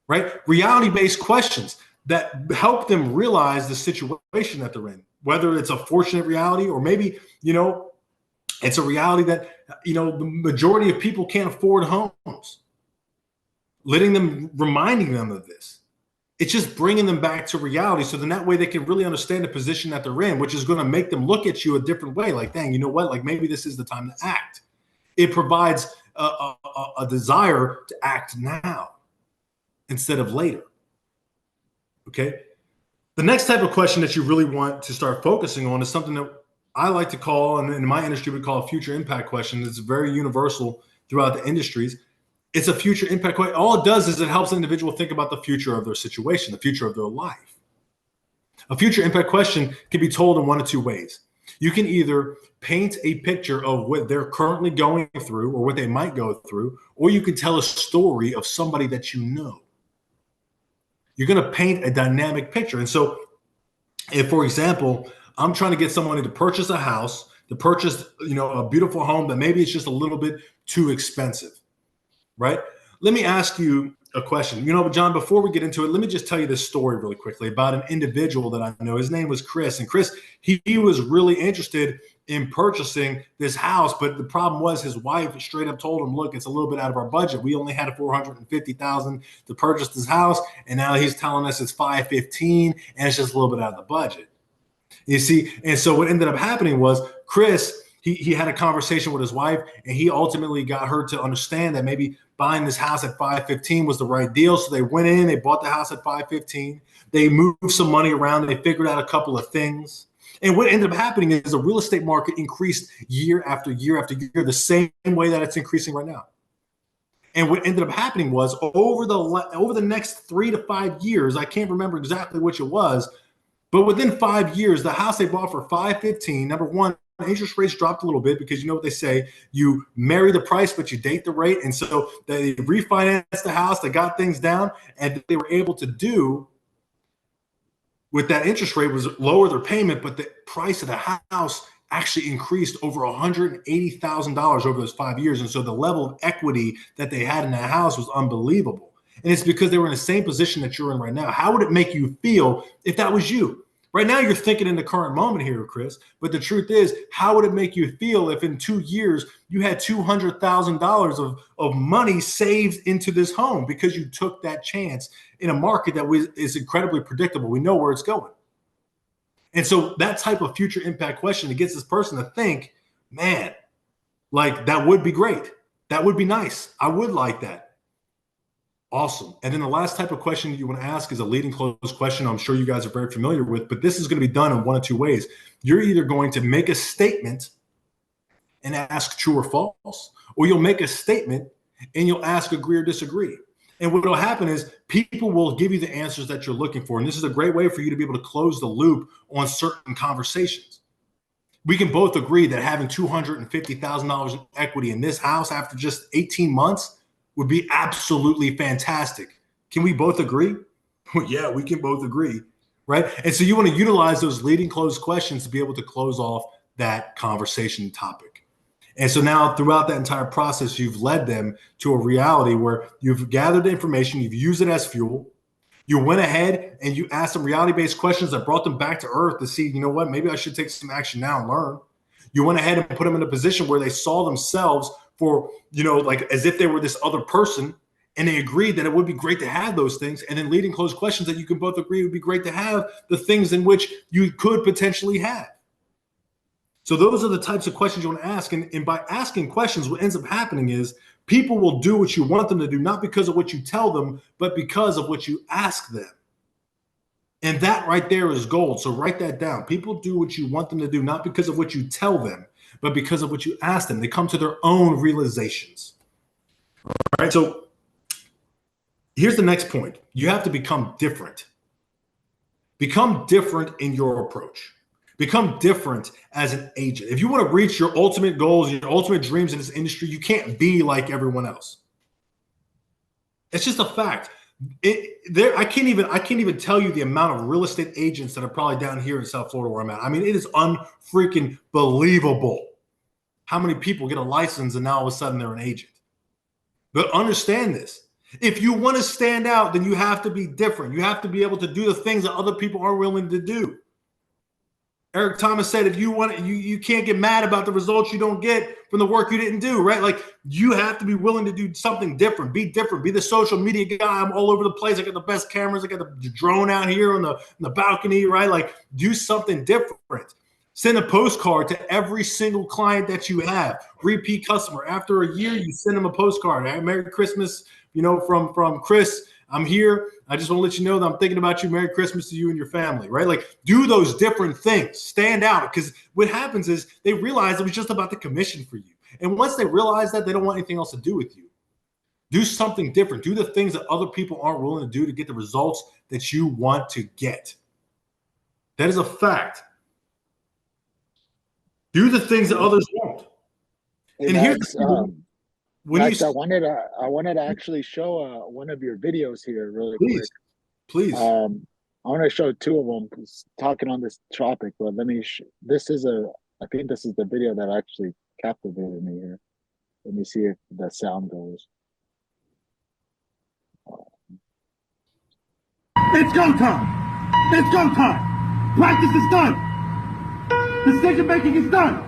Right? Reality-based questions that help them realize the situation that they're in, whether it's a fortunate reality or maybe, it's a reality that, the majority of people can't afford homes. reminding them of this. It's just bringing them back to reality. So then that way they can really understand the position that they're in, which is going to make them look at you a different way. Like, dang, you know what? Like maybe this is the time to act. It provides a desire to act now instead of later. Okay. The next type of question that you really want to start focusing on is something that I like to call, and in my industry we call a future impact question. It's very universal throughout the industries. It's a future impact question. All it does is it helps an individual think about the future of their situation, the future of their life. A future impact question can be told in one of two ways. You can either paint a picture of what they're currently going through or what they might go through, or you can tell a story of somebody that you know. You're going to paint a dynamic picture. And so if, for example, I'm trying to get someone to purchase a house, to purchase, a beautiful home that maybe it's just a little bit too expensive, right? Let me ask you a question. John, before we get into it, let me just tell you this story really quickly about an individual that I know. His name was Cris. And Cris, he was really interested in purchasing this house, but the problem was his wife straight up told him, look, it's a little bit out of our budget. We only had $450,000 to purchase this house, and now he's telling us it's $515,000, and it's just a little bit out of the budget. You see, and so what ended up happening was Cris, he had a conversation with his wife, and he ultimately got her to understand that maybe buying this house at $515,000 was the right deal. So they went in, they bought the house at $515,000. They moved some money around, they figured out a couple of things. And what ended up happening is the real estate market increased year after year after year, the same way that it's increasing right now. And what ended up happening was over the next 3 to 5 years, I can't remember exactly which it was, but within 5 years, the house they bought for $515,000, number one, interest rates dropped a little bit because you know what they say, you marry the price, but you date the rate. And so they refinanced the house, they got things down, and they were able to do with that interest rate was lower their payment, but the price of the house actually increased over $180,000 over those 5 years. And so the level of equity that they had in that house was unbelievable. And it's because they were in the same position that you're in right now. How would it make you feel if that was you? Right now, you're thinking in the current moment here, Cris, but the truth is, how would it make you feel if in 2 years you had $200,000 of money saved into this home because you took that chance in a market that is incredibly predictable? We know where it's going. And so that type of future impact question, it gets this person to think, man, like that would be great. That would be nice. I would like that. Awesome. And then the last type of question you want to ask is a leading close question I'm sure you guys are very familiar with, but this is going to be done in one of two ways. You're either going to make a statement and ask true or false, or you'll make a statement and you'll ask agree or disagree. And what will happen is people will give you the answers that you're looking for. And this is a great way for you to be able to close the loop on certain conversations. We can both agree that having $250,000 in equity in this house after just 18 months would be absolutely fantastic. Can we both agree? Yeah, we can both agree, right? And so you want to utilize those leading close questions to be able to close off that conversation topic. And so now throughout that entire process, you've led them to a reality where you've gathered the information, you've used it as fuel. You went ahead and you asked them reality-based questions that brought them back to earth to see, you know what, maybe I should take some action now and learn. You went ahead and put them in a position where they saw themselves for, like as if they were this other person, and they agreed that it would be great to have those things. And then leading close questions that you can both agree would be great to have the things in which you could potentially have. So those are the types of questions you want to ask. And by asking questions, what ends up happening is people will do what you want them to do, not because of what you tell them, but because of what you ask them. And that right there is gold. So write that down. People do what you want them to do, not because of what you tell them, but because of what you ask them. They come to their own realizations. All right. So here's the next point. You have to become different. Become different in your approach. Become different as an agent. If you want to reach your ultimate goals, your ultimate dreams in this industry, you can't be like everyone else. It's just a fact. I can't even tell you the amount of real estate agents that are probably down here in South Florida where I'm at. I mean, it is unfreaking believable how many people get a license and now all of a sudden they're an agent. But understand this. If you want to stand out, then you have to be different. You have to be able to do the things that other people aren't willing to do. Eric Thomas said, if you want, you can't get mad about the results you don't get from the work you didn't do, right? Like you have to be willing to do something different, be different, be the social media guy. I'm all over the place. I got the best cameras. I got the drone out here on the balcony, right? Like do something different. Send a postcard to every single client that you have, repeat customer. After a year, you send them a postcard. Hey, Merry Christmas, from Cris. I'm here. I just want to let you know that I'm thinking about you. Merry Christmas to you and your family, right? Like do those different things, stand out. Because what happens is they realize it was just about the commission for you. And once they realize that, they don't want anything else to do with you. Do something different. Do the things that other people aren't willing to do to get the results that you want to get. That is a fact. Do the things that others won't. Hey, and Max, Max, I wanted to actually show one of your videos here really quick. Please. I want to show two of them talking on this topic, but I think this is the video that actually captivated me here. Let me see if the sound goes. It's go time. It's go time. Practice is done. Decision making is done.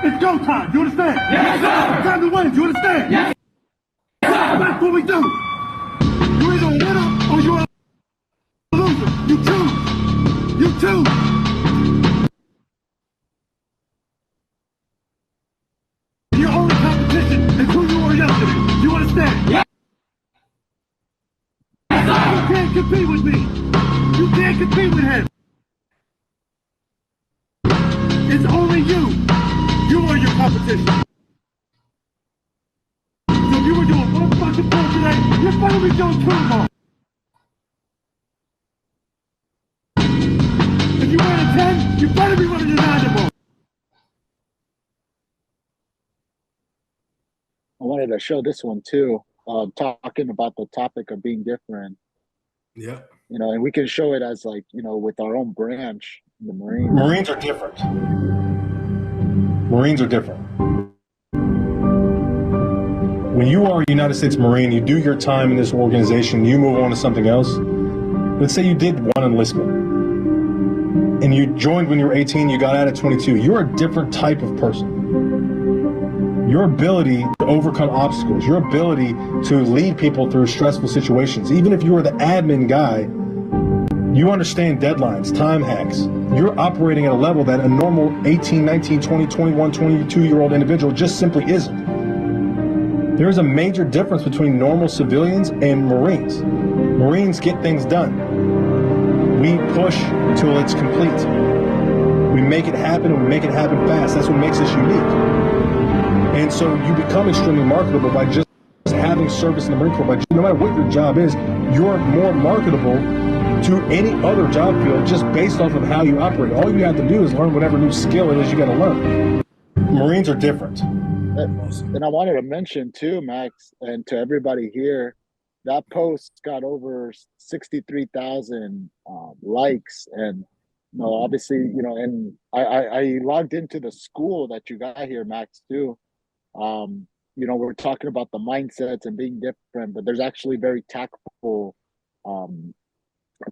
It's go time. You understand? Yes, sir. Time to win. You understand? Yes, sir. That's what we do. You're either a winner or you're a loser. You choose. You choose. Your only competition is who you were yesterday. You understand? Yes. You can't compete with me. You can't compete with him. It's only you. You are your competition. So if you were doing one fucking pull today, you better be doing two more. If you ran a 10, you better be running a 9 tomorrow. I wanted to show this one too, talking about the topic of being different. Yeah. And we can show it as like, with our own branch, the Marines. Marines are different. Marines are different. When you are a United States Marine, you do your time in this organization, you move on to something else. Let's say you did one enlistment and you joined when you were 18, you got out at 22. You're a different type of person. Your ability to overcome obstacles, your ability to lead people through stressful situations, even if you were the admin guy, you understand deadlines, time hacks. You're operating at a level that a normal 18, 19, 20, 21, 22-year-old individual just simply isn't. There is a major difference between normal civilians and Marines. Marines get things done. We push till it's complete. We make it happen, and we make it happen fast. That's what makes us unique. And so you become extremely marketable by just having service in the Marine Corps. No matter what your job is, you're more marketable to any other job field just based off of how you operate. All you have to do is learn whatever new skill it is you got to learn. Marines are different. And I wanted to mention too, Max, and to everybody here, that post got over 63,000 likes, and obviously, and I logged into the school that you got here, Max, too. We're talking about the mindsets and being different, but there's actually very tactful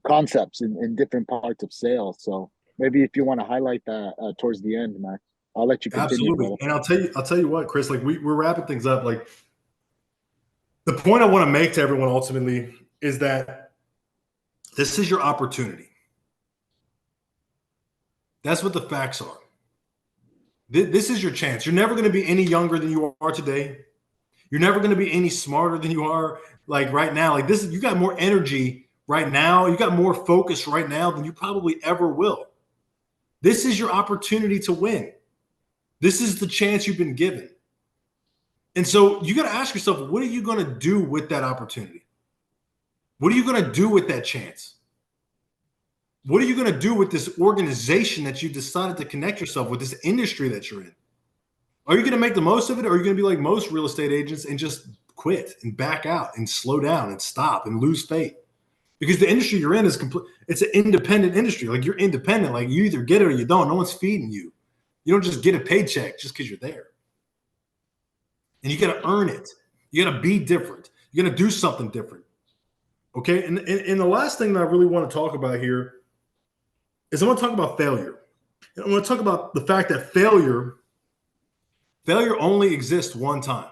concepts in different parts of sales. So maybe if you want to highlight that towards the end, Max, I'll let you continue. Absolutely. And I'll tell you what, Cris, like we're wrapping things up. Like the point I want to make to everyone ultimately is that this is your opportunity. That's what the facts are. This is your chance. You're never going to be any younger than you are today. You're never going to be any smarter than you are like right now. Like this, you got more energy right now. You got more focus right now than you probably ever will. This is your opportunity to win. This is the chance you've been given. And so you got to ask yourself, what are you going to do with that opportunity? What are you going to do with that chance? What are you going to do with this organization that you decided to connect yourself with, this industry that you're in? Are you going to make the most of it, or are you going to be like most real estate agents and just quit and back out and slow down and stop and lose faith? Because the industry you're in is complete. It's an independent industry. Like you're independent. Like you either get it or you don't. No one's feeding you. You don't just get a paycheck just because you're there. And you got to earn it. You got to be different. You got to do something different. Okay. And the last thing that I really want to talk about here is I want to talk about failure. And I want to talk about the fact that failure only exists one time.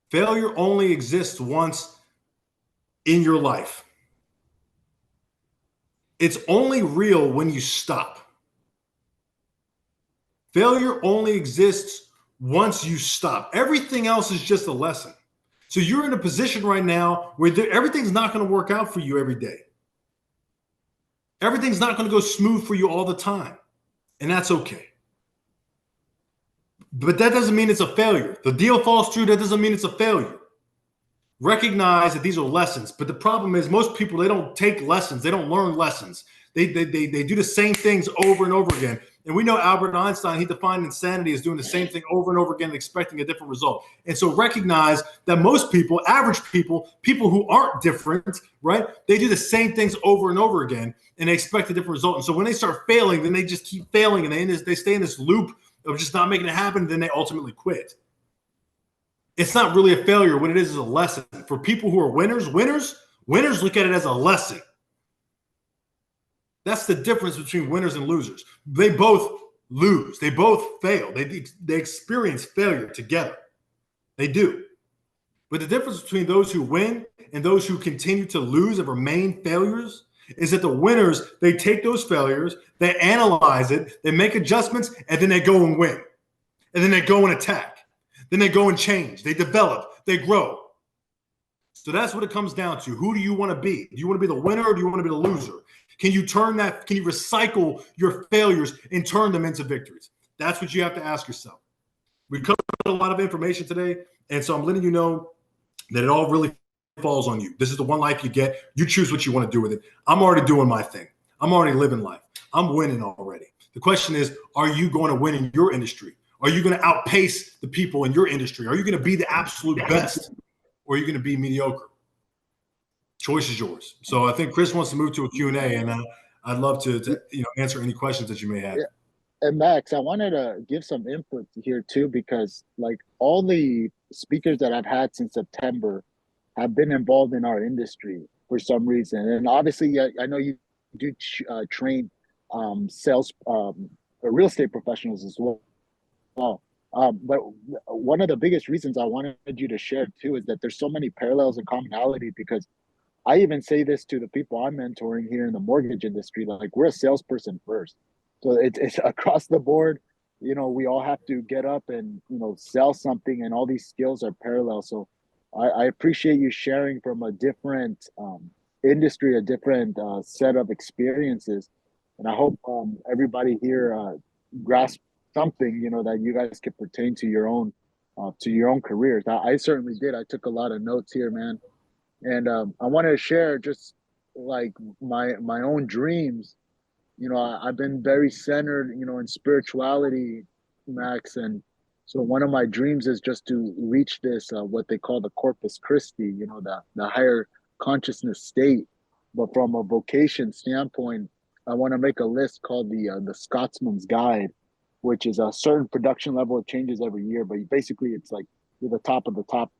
Failure only exists once in your life. It's only real when you stop. Failure only exists once you stop. Everything else is just a lesson. So you're in a position right now where everything's not going to work out for you every day. Everything's not going to go smooth for you all the time. And that's okay. But that doesn't mean it's a failure. The deal falls through. That doesn't mean it's a failure. Recognize that these are lessons. But the problem is most people, they don't take lessons. They don't learn lessons. They do the same things over and over again. And we know Albert Einstein, he defined insanity as doing the same thing over and over again and expecting a different result. And so recognize that most people, average people, people who aren't different, right? They do the same things over and over again and they expect a different result. And so when they start failing, then they just keep failing and they stay in this loop of just not making it happen. Then they ultimately quit. It's not really a failure. What it is a lesson. For people who are winners look at it as a lesson. That's the difference between winners and losers. They both lose. They both fail. They experience failure together. They do. But the difference between those who win and those who continue to lose and remain failures is that the winners, they take those failures, they analyze it, they make adjustments, and then they go and win. And then they go and attack. Then they go and change. They develop. They grow. So that's what it comes down to. Who do you want to be? Do you want to be the winner or do you want to be the loser? Can you recycle your failures and turn them into victories? That's what you have to ask yourself. We covered a lot of information today, and so I'm letting you know that it all really falls on you. This is the one life you get. You choose what you want to do with it. I'm already doing my thing. I'm already living life. I'm winning already. The question is, are you going to win in your industry? Are you going to outpace the people in your industry? Are you going to be the absolute best, or are you going to be mediocre? Choice is yours. So I think Cris wants to move to a Q&A, and I'd love to answer any questions that you may have. Yeah. And Max, I wanted to give some input here too, because like all the speakers that I've had since September have been involved in our industry for some reason. And obviously, I know you do train sales, real estate professionals as well. But one of the biggest reasons I wanted you to share too is that there's so many parallels and commonality, because I even say this to the people I'm mentoring here in the mortgage industry, like we're a salesperson first. So it's across the board, we all have to get up and, sell something, and all these skills are parallel. So I appreciate you sharing from a different industry, a different set of experiences. And I hope everybody here grasps something, that you guys could pertain to your own careers. I certainly did. I took a lot of notes here, man. And I wanted to share just like my own dreams. I've been very centered, in spirituality, Max. And so one of my dreams is just to reach this, what they call the Corpus Christi, the higher consciousness state. But from a vocation standpoint, I want to make a list called the Scotsman's Guide, which is a certain production level. It changes every year, but basically it's like you're the top of the top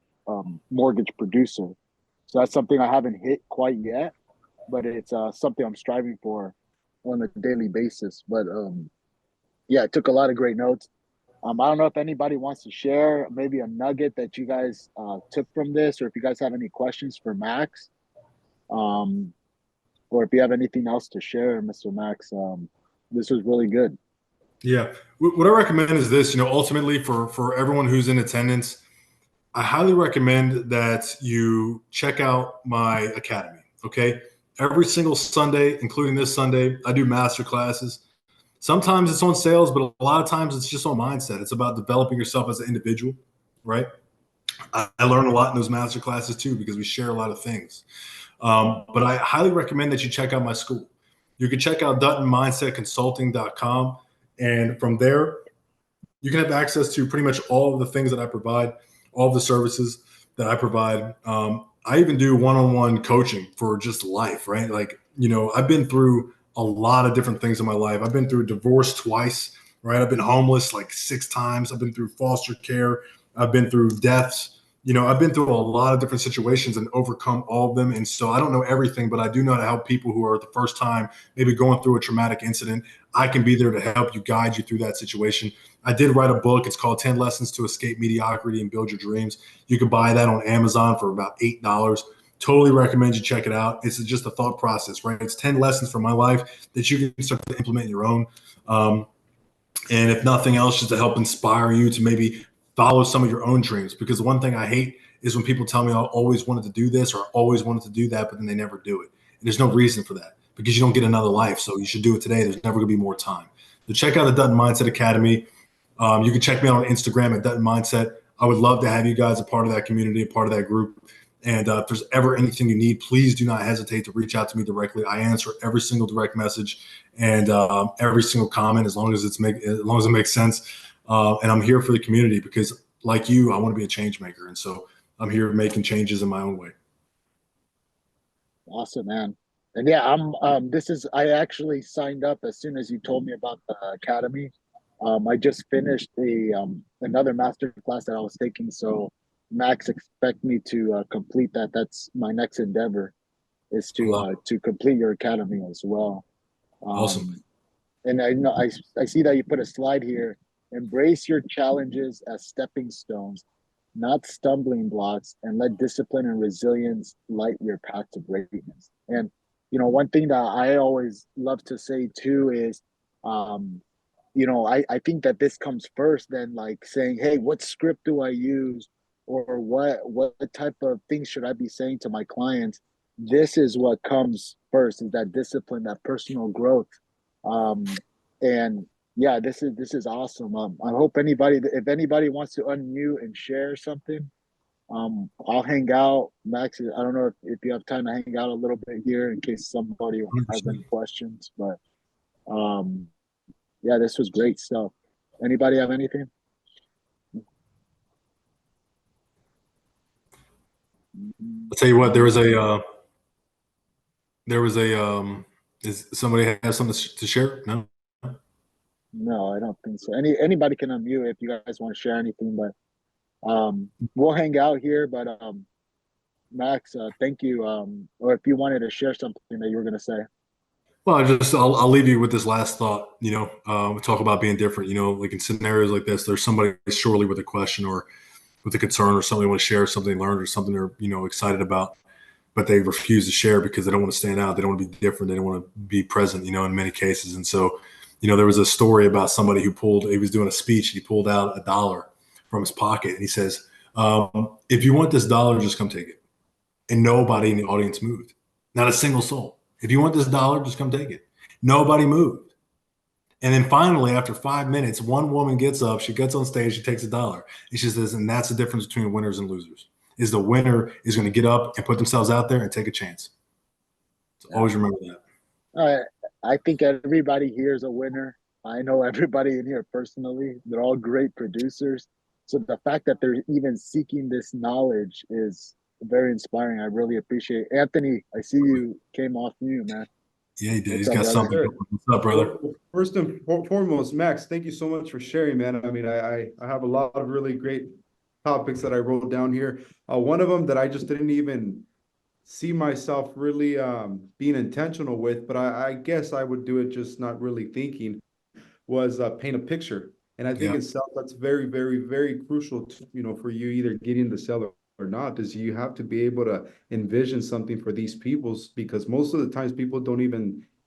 mortgage producer. So that's something I haven't hit quite yet, but it's something I'm striving for on a daily basis. But I took a lot of great notes. I don't know if anybody wants to share maybe a nugget that you guys took from this, or if you guys have any questions for Max, or if you have anything else to share, Mr. Max. This was really good. Yeah. What I recommend is this, ultimately for everyone who's in attendance, I highly recommend that you check out my academy. Okay. Every single Sunday, including this Sunday, I do master classes. Sometimes it's on sales, but a lot of times it's just on mindset. It's about developing yourself as an individual, right? I learn a lot in those master classes too, because we share a lot of things. But I highly recommend that you check out my school. You can check out DuttonMindsetConsulting.com. And from there, you can have access to pretty much all of the things that I provide, all of the services that I provide. I even do one-on-one coaching for just life, right? Like, I've been through a lot of different things in my life. I've been through divorce twice, right? I've been homeless like 6 times. I've been through foster care. I've been through deaths. you know, I've been through a lot of different situations and overcome all of them. And so I don't know everything, but I do know how to help people who are the first time, maybe going through a traumatic incident. I can be there to help you, guide you through that situation. I did write a book. It's called 10 Lessons to Escape Mediocrity and Build Your Dreams. You can buy that on Amazon for about $8. Totally recommend you check it out. It's just a thought process, right? It's 10 lessons from my life that you can start to implement your own. And if nothing else, just to help inspire you to maybe follow some of your own dreams. Because the one thing I hate is when people tell me I always wanted to do this or always wanted to do that, but then they never do it. And there's no reason for that because you don't get another life. So you should do it today. There's never going to be more time. So check out the Dutton Mindset Academy. You can check me out on Instagram at Dutton Mindset. I would love to have you guys a part of that community, a part of that group. And if there's ever anything you need, please do not hesitate to reach out to me directly. I answer every single direct message and every single comment as long as it makes sense. And I'm here for the community because, like you, I want to be a change maker, and so I'm here making changes in my own way. Awesome, man. And yeah, I actually signed up as soon as you told me about the academy. I just finished another master class that I was taking, so Max expect me to complete that. That's my next endeavor, is to complete your academy as well. Awesome. And I know I see that you put a slide here. Embrace your challenges as stepping stones, not stumbling blocks, and let discipline and resilience light your path to greatness. And one thing that I always love to say too is, I think that this comes first than like saying, hey, what script do I use? Or what type of things should I be saying to my clients? This is what comes first, is that discipline, that personal growth. And yeah, this is awesome. I hope if anybody wants to unmute and share something, I'll hang out. Max, I don't know if you have time to hang out a little bit here in case somebody has any questions, but yeah, this was great stuff. Anybody have anything? I'll tell you what, there was is somebody have something to share? No? No, I don't think so. Anybody can unmute if you guys want to share anything, but we'll hang out here. But Max, thank you. Or if you wanted to share something that you were going to say. Well, I'll leave you with this last thought. We talk about being different. Like in scenarios like this, there's somebody surely with a question or with a concern or something want to share something they learned or something they're excited about, but they refuse to share because they don't want to stand out. They don't want to be different. They don't want to be present. In many cases. And so, there was a story about somebody he was doing a speech. And he pulled out $1 from his pocket and he says, "If you want this $1, just come take it." And nobody in the audience moved. Not a single soul. If you want this $1, just come take it. Nobody moved. And then finally, after 5 minutes, one woman gets up, she gets on stage, she takes $1. And she says, and that's the difference between winners and losers, is the winner is going to get up and put themselves out there and take a chance. So always remember that. I think everybody here is a winner. I know everybody in here personally. They're all great producers. So the fact that they're even seeking this knowledge is very inspiring. I really appreciate it. Anthony, I see you came off mute, man. Yeah, he did. He's got something. What's up, brother? First and foremost, Max, thank you so much for sharing, man. I mean, I have a lot of really great topics that I wrote down here. One of them that I just didn't even see myself really being intentional with, but I guess I would do it just not really thinking, was paint a picture. And I think itself that's very, very, very crucial to, for you either getting the seller or not, is you have to be able to envision something for these peoples, because most of the times people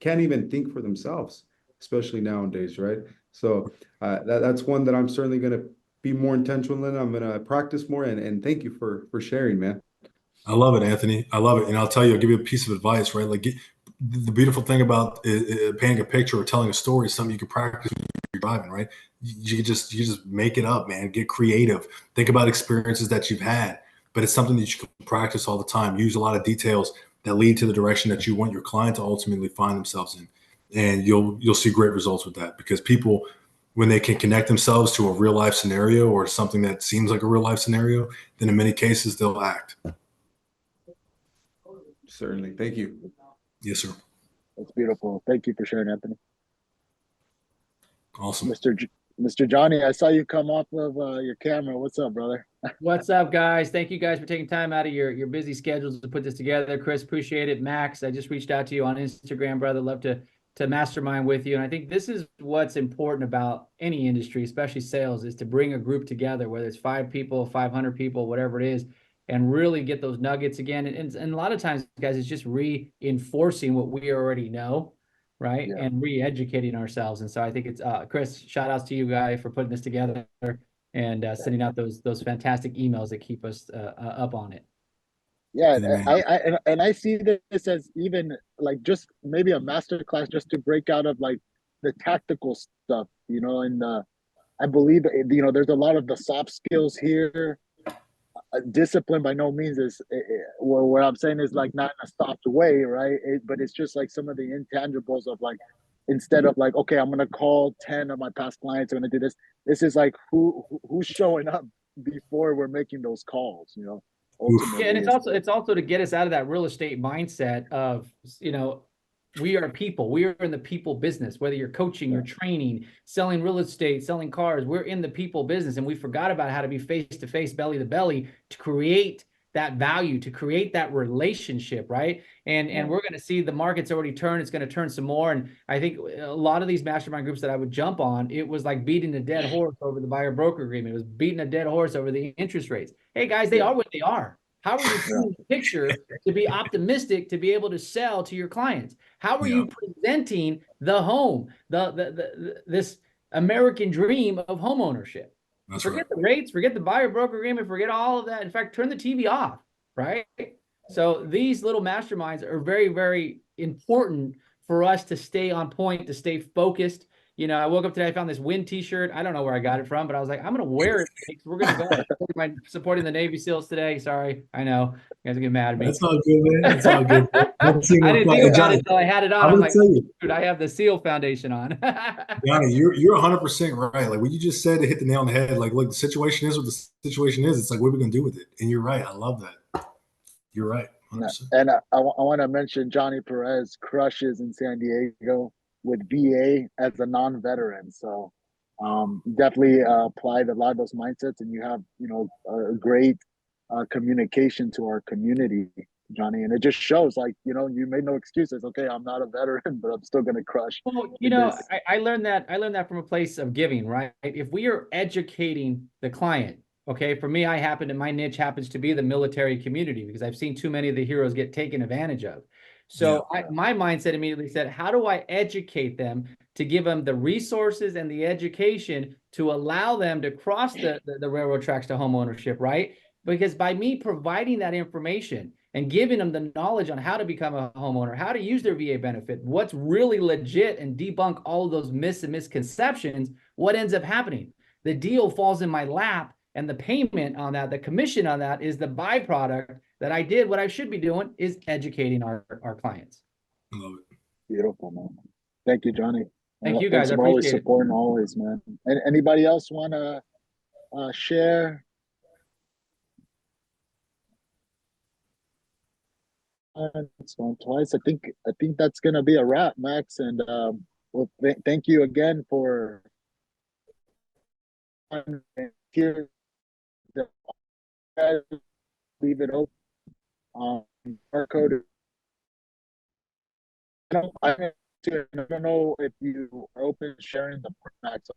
can't even think for themselves, especially nowadays, right? So that's one that I'm certainly going to be more intentional in. I'm going to practice more, and thank you for sharing, man. I love it, Anthony. I love it. And I'll tell you, I'll give you a piece of advice, right? Like the beautiful thing about painting a picture or telling a story is something you can practice when you're driving, right? You just make it up, man. Get creative. Think about experiences that you've had, but it's something that you can practice all the time. Use a lot of details that lead to the direction that you want your client to ultimately find themselves in. And you'll see great results with that, because people, when they can connect themselves to a real life scenario or something that seems like a real life scenario, then in many cases they'll act. Certainly. Thank you. Yes, sir. That's beautiful. Thank you for sharing, Anthony. Awesome. Mr. Johnny, I saw you come off of your camera. What's up, brother? What's up, guys? Thank you guys for taking time out of your busy schedules to put this together. Chris, appreciate it. Max, I just reached out to you on Instagram, brother. Love to mastermind with you. And I think this is what's important about any industry, especially sales, is to bring a group together, whether it's 5 people, 500 people, whatever it is, and really get those nuggets again. And a lot of times, guys, it's just reinforcing what we already know, right? Yeah. And re-educating ourselves. And so I think it's Chris, shout outs to you guys for putting this together and sending out those fantastic emails that keep us up on it. Yeah, I see this as even like just maybe a master class just to break out of like the tactical stuff, you know, and I believe, you know, there's a lot of the soft skills here. Discipline by no means is what I'm saying is like not in a soft way, right? But it's just like some of the intangibles of like, instead of like, okay, I'm gonna call 10 of my past clients, I'm gonna do this. This is like who's showing up before we're making those calls, you know. Yeah, and it's also to get us out of that real estate mindset of, you know, we are people. We are in the people business. Whether you're coaching, you're training, selling real estate, selling cars, we're in the people business, and we forgot about how to be face to face, belly to belly, to create that value, to create that relationship, right? And we're going to see the market's already turned. It's going to turn some more. And I think a lot of these mastermind groups that I would jump on, it was like beating a dead horse over the buyer broker agreement. It was beating a dead horse over the interest rates. Hey guys, they are what they are. How are you seeing the picture to be optimistic, to be able to sell to your clients? How are you presenting the home, this American dream of home ownership? Forget the rates, forget the buyer broker agreement, forget all of that. In fact, turn the TV off, right? So these little masterminds are very, very important for us to stay on point, to stay focused. You know, I woke up today, I found this Win t-shirt. I don't know where I got it from, but I was like, I'm going to wear it. We're going to go supporting the Navy SEALs today. Sorry. I know. You guys are getting mad at me. That's all good, man. That's all good. I didn't think about it until I had it on. I'm like, dude, I have the SEAL Foundation on. Johnny, you're 100% right. Like what you just said to hit the nail on the head. Like, look, the situation is what the situation is. It's like, what are we going to do with it? And you're right. I love that. You're right. 100%. And I want to mention Johnny Perez crushes in San Diego with VA as a non-veteran. So definitely applied a lot of those mindsets, and you have, you know, a great communication to our community, Johnny. And it just shows, like, you know, you made no excuses. Okay, I'm not a veteran, but I'm still going to crush. Well, you know, I learned that from a place of giving, right? If we are educating the client, okay, for me, my niche happens to be the military community, because I've seen too many of the heroes get taken advantage of. So my mindset immediately said, how do I educate them to give them the resources and the education to allow them to cross the railroad tracks to home ownership, right? Because by me providing that information and giving them the knowledge on how to become a homeowner, how to use their VA benefit, what's really legit, and debunk all of those myths and misconceptions, what ends up happening? The deal falls in my lap, and the payment on that, the commission on that, is the byproduct that I did. What I should be doing is educating our clients. I love it. Beautiful, man. Thank you, Johnny. Thank you, guys. I appreciate always supporting, always, man. And anybody else want to share? It's going twice. I think that's gonna be a wrap, Max. And well, thank you again for here. Leave it open. Our code. I don't know if you are open sharing the Max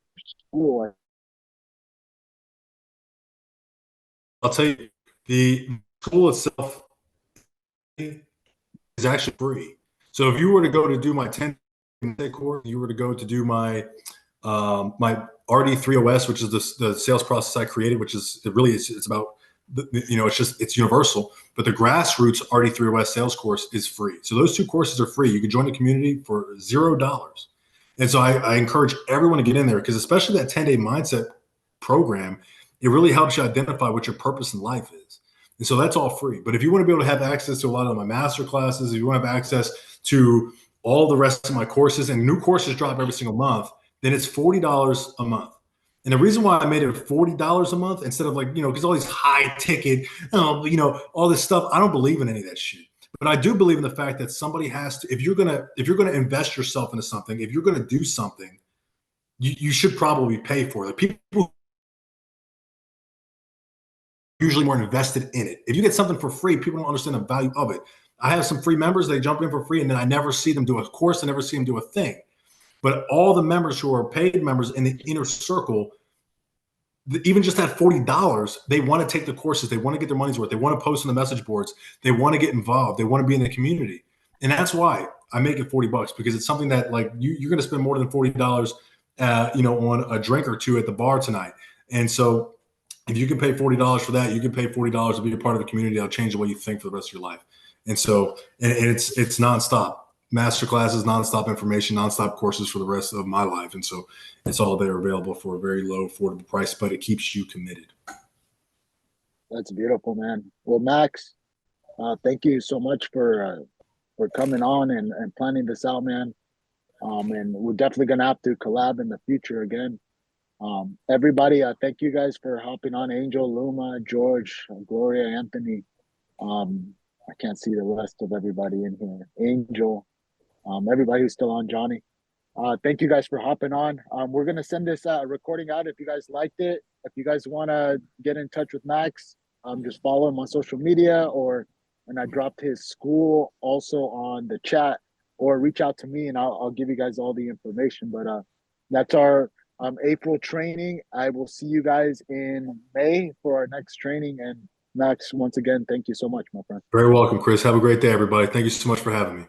school. I'll tell you, the school itself is actually free. So if you were to go to do my 10-day course, you were to go to do my my RD3OS, which is the sales process I created, which is it's about, you know, it's universal, but the grassroots RD3OS sales course is free. So those 2 courses are free. You can join the community for $0. And so I encourage everyone to get in there, because especially that 10-day mindset program, it really helps you identify what your purpose in life is. And so that's all free. But if you want to be able to have access to a lot of my master classes, if you want to have access to all the rest of my courses, and new courses drop every single month, then it's $40 a month. And the reason why I made it $40 a month instead of, like, you know, because all these high ticket, you know, all this stuff, I don't believe in any of that shit. But I do believe in the fact that somebody has to, if you're gonna invest yourself into something, if you're gonna do something, you should probably pay for it. Like, people usually more invested in it. If you get something for free, people don't understand the value of it. I have some free members, they jump in for free, and then I never see them do a course, I never see them do a thing. But all the members who are paid members in the inner circle, even just that $40, they want to take the courses, they want to get their money's worth, they want to post on the message boards, they want to get involved, they want to be in the community. And that's why I make it $40, because it's something that, like, you're going to spend more than $40, on a drink or two at the bar tonight. And so if you can pay $40 for that, you can pay $40 to be a part of the community. That'll change the way you think for the rest of your life. And so, and it's nonstop master classes, nonstop information, nonstop courses for the rest of my life. And so it's all there available for a very low, affordable price, but it keeps you committed. That's beautiful, man. Well, Max, thank you so much for coming on and planning this out, man. And we're definitely going to have to collab in the future again. Everybody, thank you guys for hopping on. Angel, Luma, George, Gloria, Anthony. I can't see the rest of everybody in here. Angel, everybody who's still on, Johnny. Thank you guys for hopping on. We're going to send this recording out if you guys liked it. If you guys want to get in touch with Max, just follow him on social media, and I dropped his school also on the chat, or reach out to me and I'll give you guys all the information. But that's our April training. I will see you guys in May for our next training. And Max, once again, thank you so much, my friend. Very welcome, Chris. Have a great day, everybody. Thank you so much for having me.